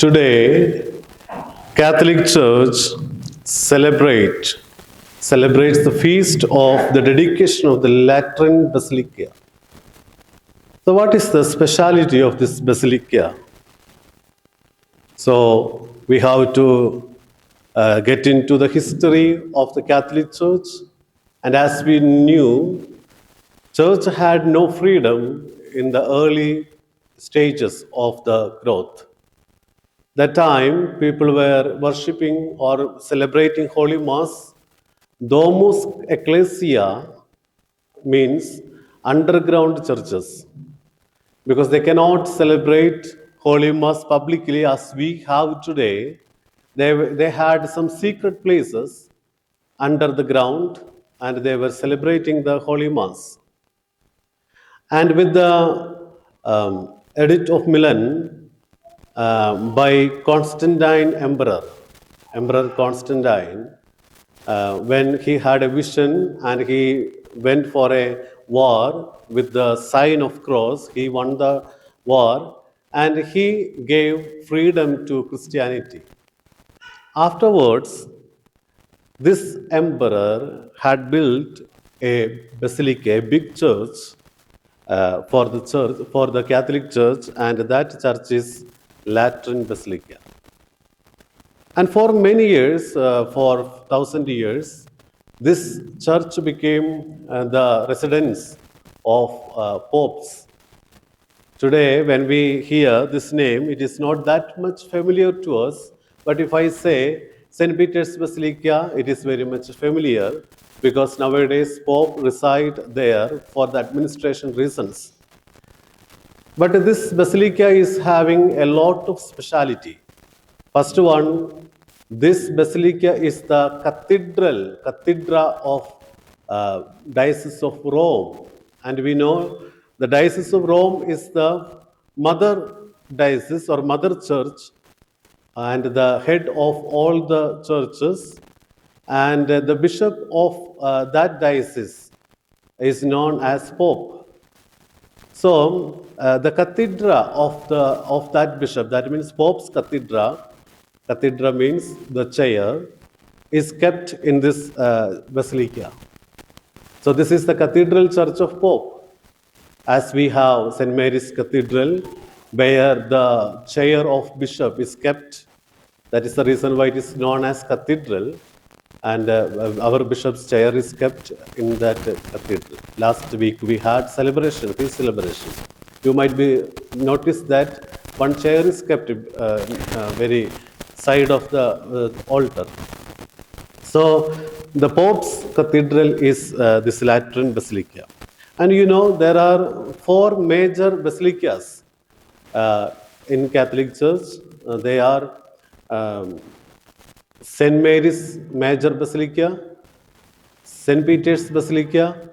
Today, Catholic Church celebrates the feast of the dedication of the Lateran Basilica. So, what is the speciality of this basilica? So, we have to get into the history of the Catholic Church, and as we knew, Church had no freedom in the early stages of the growth. That time, people were worshipping or celebrating Holy Mass. Domus Ecclesia means underground churches because they cannot celebrate Holy Mass publicly as we have today. They had some secret places under the ground and they were celebrating the Holy Mass. And with the Edict of Milan by Constantine Emperor Constantine, when he had a vision and he went for a war with the sign of cross, he won the war and he gave freedom to Christianity. Afterwards, this emperor had built a basilica, a big church for the Catholic Church, and that church is Lateran Basilica. And for many years, for 1,000 years, this church became the residence of popes. Today, when we hear this name, it is not that much familiar to us. But if I say St. Peter's Basilica, it is very much familiar because nowadays Pope reside there for the administration reasons. But this basilica is having a lot of speciality. First one, this basilica is the cathedra of Diocese of Rome. And we know the Diocese of Rome is the mother diocese or mother church and the head of all the churches. And the bishop of that diocese is known as Pope. So the cathedra of that bishop, that means Pope's cathedra means the chair, is kept in this basilica. So this is the cathedral church of Pope. As we have St. Mary's Cathedral, where the chair of bishop is kept. That is the reason why it is known as cathedral. And our bishop's chair is kept in that cathedral. Last week we had feast celebration. You might be noticed that one chair is kept very side of the altar. So the Pope's cathedral is this Lateran Basilica. And you know, there are 4 major basilicas in Catholic Church. They are St. Mary's Major Basilica, St. Peter's Basilica,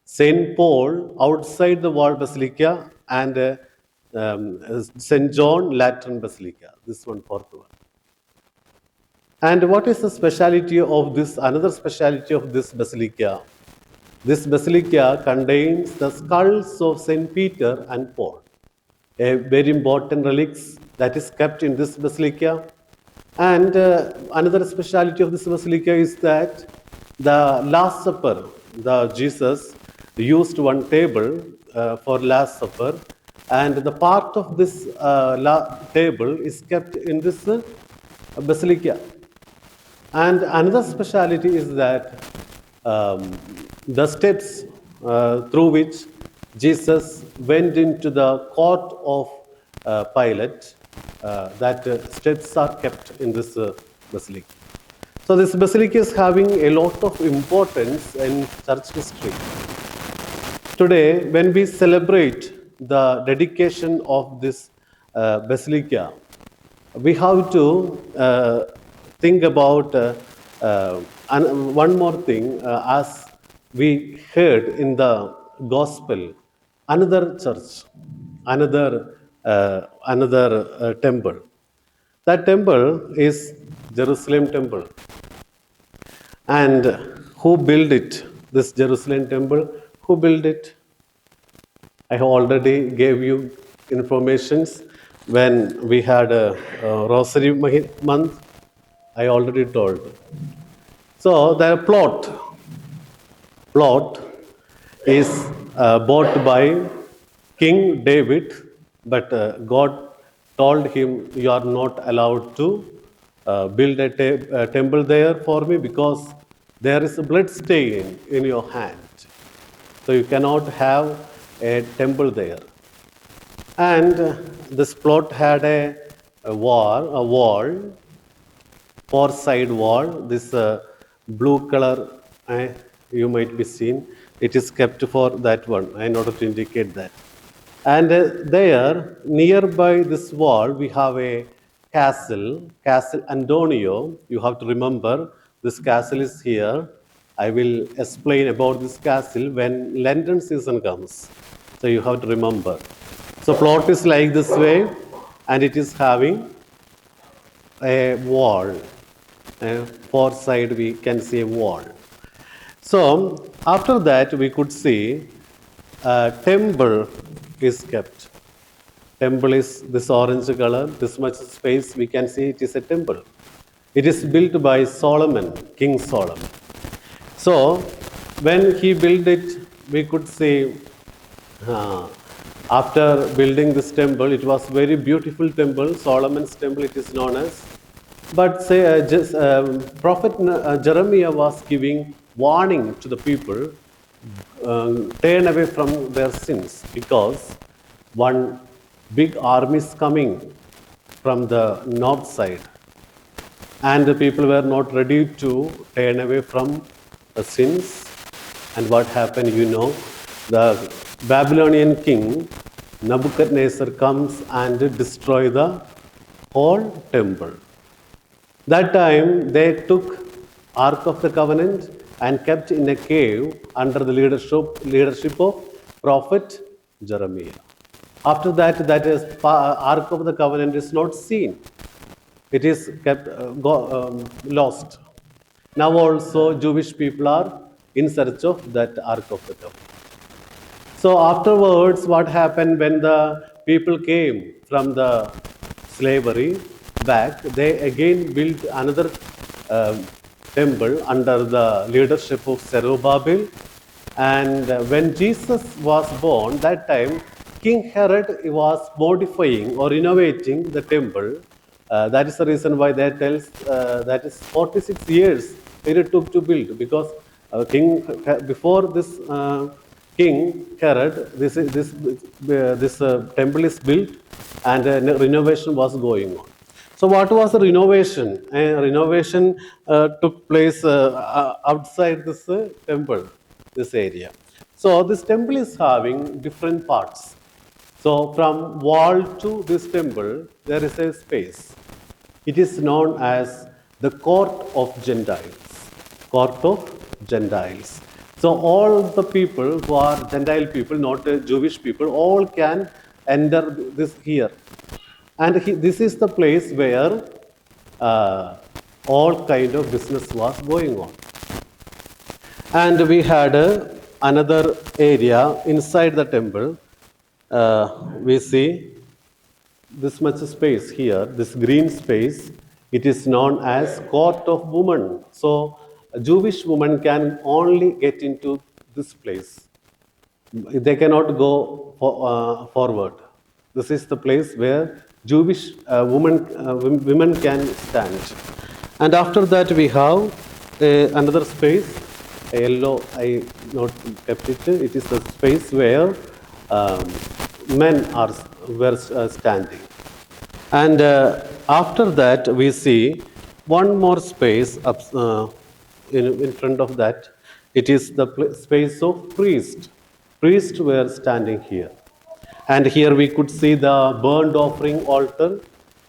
St. Paul outside the wall Basilica, and St. John Lateran Basilica. This one, 4th one. And what is the speciality of this? Another speciality of this basilica. This basilica contains the skulls of St. Peter and Paul, a very important relics that is kept in this basilica. And another speciality of this basilica is that the Last Supper, Jesus used one table for Last Supper, and the part of this table is kept in this basilica. And another speciality is that the steps through which Jesus went into the court of Pilate, that steps are kept in this basilica. So this basilica is having a lot of importance in church history. Today, when we celebrate the dedication of this basilica, we have to think about one more thing. As we heard in the gospel, another church, another temple. That temple is Jerusalem temple. And who built it? This Jerusalem temple, who built it? I have already gave you informations when we had a Rosary month, I already told. So the plot is bought by King David, but God told him, "You are not allowed to build a temple there for me because there is a blood stain in your hand. So you cannot have a temple there." And this plot had a wall, four-side wall. This blue color, you might be seen. It is kept for that one, in order to indicate that. And there, nearby this wall, we have a Castle Antonio. You have to remember, this castle is here. I will explain about this castle when Lenten season comes. So you have to remember. So plot is like this way, and it is having a wall. Four side we can see a wall. So after that we could see a temple is kept. Temple is this orange color, this much space we can see it is a temple. It is built by Solomon, King Solomon. So when he built it, we could see after building this temple, it was very beautiful temple, Solomon's temple it is known as. But Prophet Jeremiah was giving warning to the people, turn away from their sins because one big army is coming from the north side, and the people were not ready to turn away from the sins. And what happened, the Babylonian king Nebuchadnezzar comes and destroy the whole temple. That time they took Ark of the Covenant and kept in a cave under the leadership of Prophet Jeremiah. After that, that is Ark of the Covenant is not seen. It is kept lost. Now also Jewish people are in search of that Ark of the Covenant. So afterwards, what happened when the people came from the slavery back, they again built another temple under the leadership of Zerubbabel. And when Jesus was born, that time King Herod was modifying or renovating the temple. That is the reason why that tells that is 46 years it took to build, because before this King Herod, this temple is built and renovation was going on. So what was the renovation? Renovation took place outside this temple, this area. So this temple is having different parts. So from wall to this temple, there is a space. It is known as the court of Gentiles. Court of Gentiles. So all the people who are Gentile people, not Jewish people, all can enter this here. And this is the place where all kind of business was going on. And we had another area inside the temple. We see this much space here, this green space. It is known as court of women. So a Jewish woman can only get into this place. They cannot go forward. This is the place where Jewish women can stand. And after that we have another space, yellow, I not kept it. It is the space where men were standing. And after that we see one more space up, in front of that. It is the space of priest. Priests were standing here. And here we could see the burnt offering altar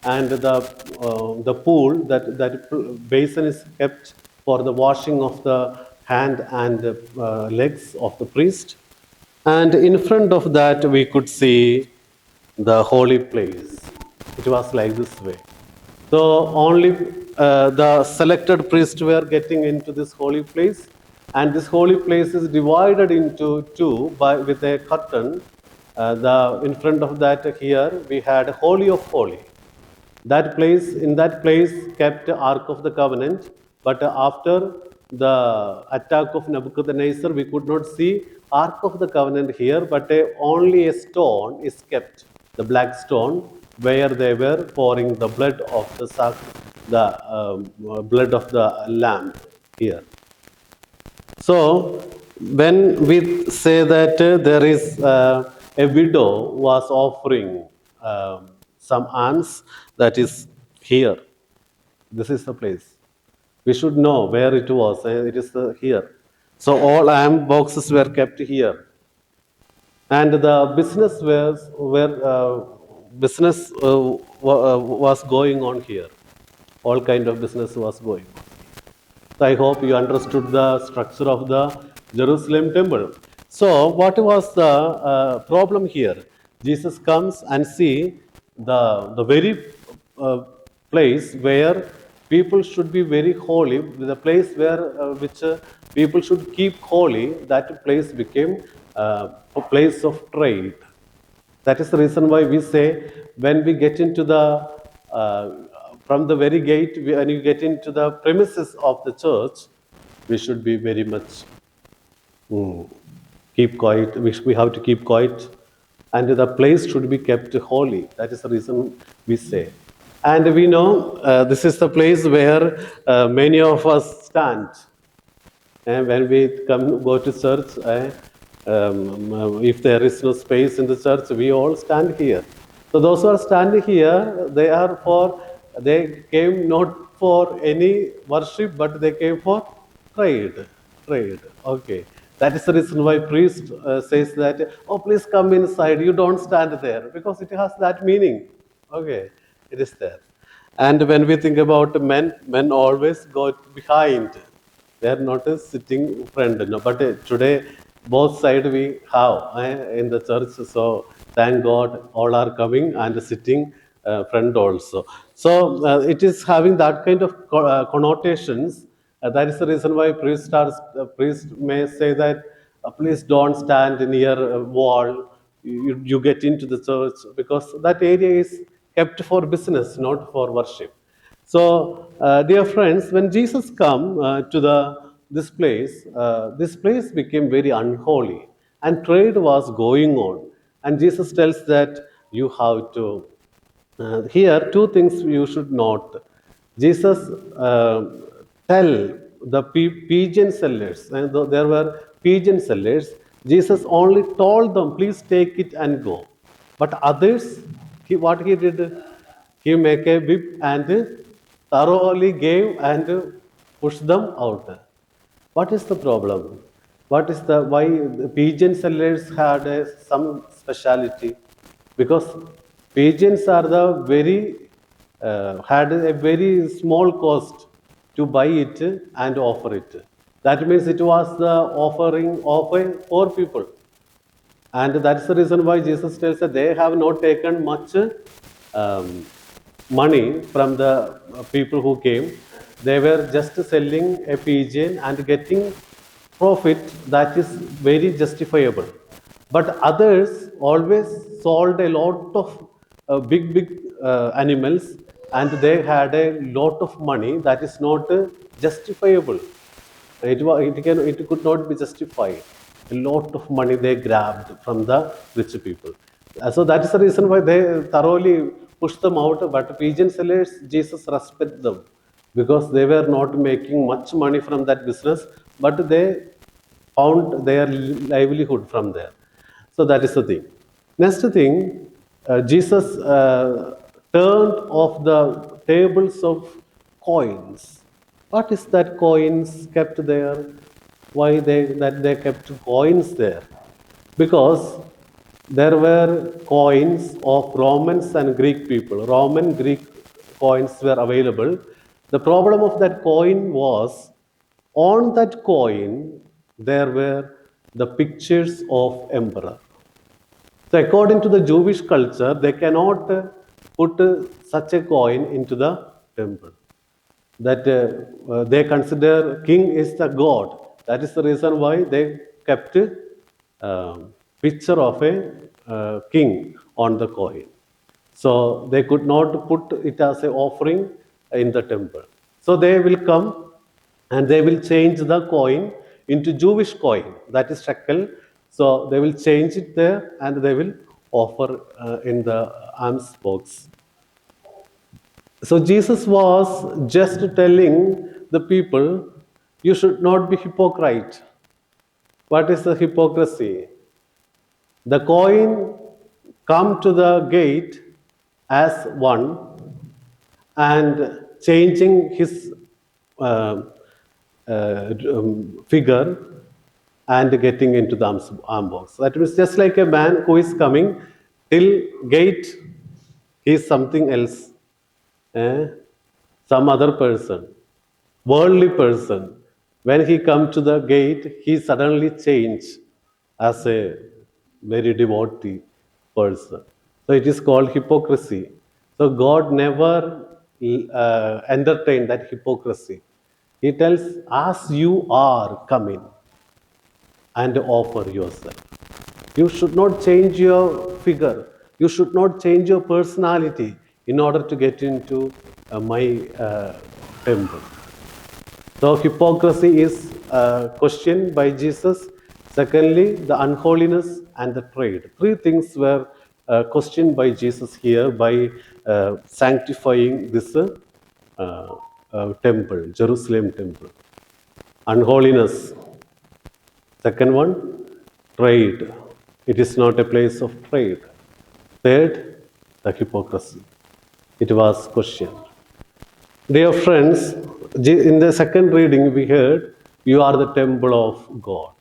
and the pool, that basin is kept for the washing of the hand and legs of the priest. And in front of that we could see the holy place. It was like this way. So only the selected priests were getting into this holy place, and this holy place is divided into two with a curtain. In front of that here we had Holy of Holy. That place, in that place, kept Ark of the Covenant. But after the attack of Nebuchadnezzar, we could not see Ark of the Covenant here, but only a stone is kept, the black stone, where they were pouring the blood of the blood of the lamb here. So, when we say that there is a widow was offering some alms, that is here. This is the place. We should know where it was. It is here. So all alms boxes were kept here, and the business was going on here. All kind of business was going on. So I hope you understood the structure of the Jerusalem temple. So what was the problem here? Jesus comes and see the very place where people should be very holy, the place where which people should keep holy. That place became a place of trade. That is the reason why we say when we get into the from the very gate, when you get into the premises of the church, we should be very much keep quiet. We have to keep quiet, and the place should be kept holy. That is the reason we say. And we know this is the place where many of us stand. And when we go to church, if there is no space in the church, we all stand here. So those who are standing here, they came not for any worship, but they came for trade. Trade. Okay. That is the reason why priest says that, oh, please come inside. You don't stand there, because it has that meaning. Okay, it is there. And when we think about men always go behind. They are not sitting front. No, but today both sides we have in the church. So thank God, all are coming and sitting front also. So it is having that kind of connotations. That is the reason why priest may say that please don't stand near a wall. You get into the church, because that area is kept for business, not for worship. So, dear friends, when Jesus come to this place became very unholy, and trade was going on. And Jesus tells that you have to. Here, two things you should note. Jesus tell the pigeon sellers, and there were pigeon sellers. Jesus only told them, "Please take it and go." But others, what he did? He make a whip and thoroughly gave and pushed them out. What is the problem? What is the why the pigeon sellers had some speciality? Because pigeons are the very had a very small cost to buy it and offer it. That means it was the offering of a poor people. And that's the reason why Jesus tells that they have not taken much um, money from the people who came. They were just selling a pigeon and getting profit that is very justifiable. But others always sold a lot of big animals, and they had a lot of money that is not justifiable. It could not be justified. A lot of money they grabbed from the rich people. So that is the reason why they thoroughly pushed them out. But pigeon sellers, Jesus respect them, because they were not making much money from that business, but they found their livelihood from there. So that is the thing. Next thing, Jesus turned off the tables of coins. What is that coins kept there? Why they kept coins there? Because there were coins of Romans and Greek people. Roman Greek coins were available. The problem of that coin was, on that coin there were the pictures of emperor. So according to the Jewish culture, they cannot put such a coin into the temple. That they consider king is the god. That is the reason why they kept picture of a king on the coin. So they could not put it as an offering in the temple. So they will come and they will change the coin into Jewish coin, that is shekel. So they will change it there and they will offer in the alms box. So Jesus was just telling the people, you should not be hypocrite. What is the hypocrisy? The coin come to the gate as one and changing his uh, figure and getting into the arm box. That means just like a man who is coming till gate, he is something else, eh? Some other person, worldly person. When he come to the gate, he suddenly change as a very devotee person. So it is called hypocrisy. So God never entertained that hypocrisy. He tells, as you are coming and offer yourself. You should not change your figure. You should not change your personality in order to get into my temple. So hypocrisy is questioned by Jesus. Secondly, the unholiness and the trade. Three things were questioned by Jesus here by sanctifying this temple, Jerusalem temple. Unholiness. Second one, trade. It is not a place of trade. Third, the hypocrisy. It was questioned. Dear friends, in the second reading we heard, you are the temple of God.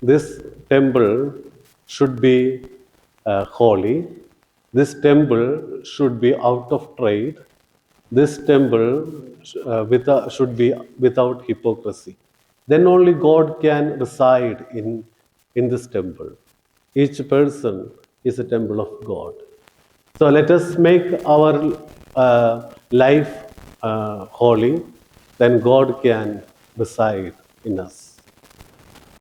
This temple should be holy. This temple should be out of trade. This temple should be without hypocrisy. Then only God can reside in this temple. Each person is a temple of God. So let us make our life holy, then God can reside in us.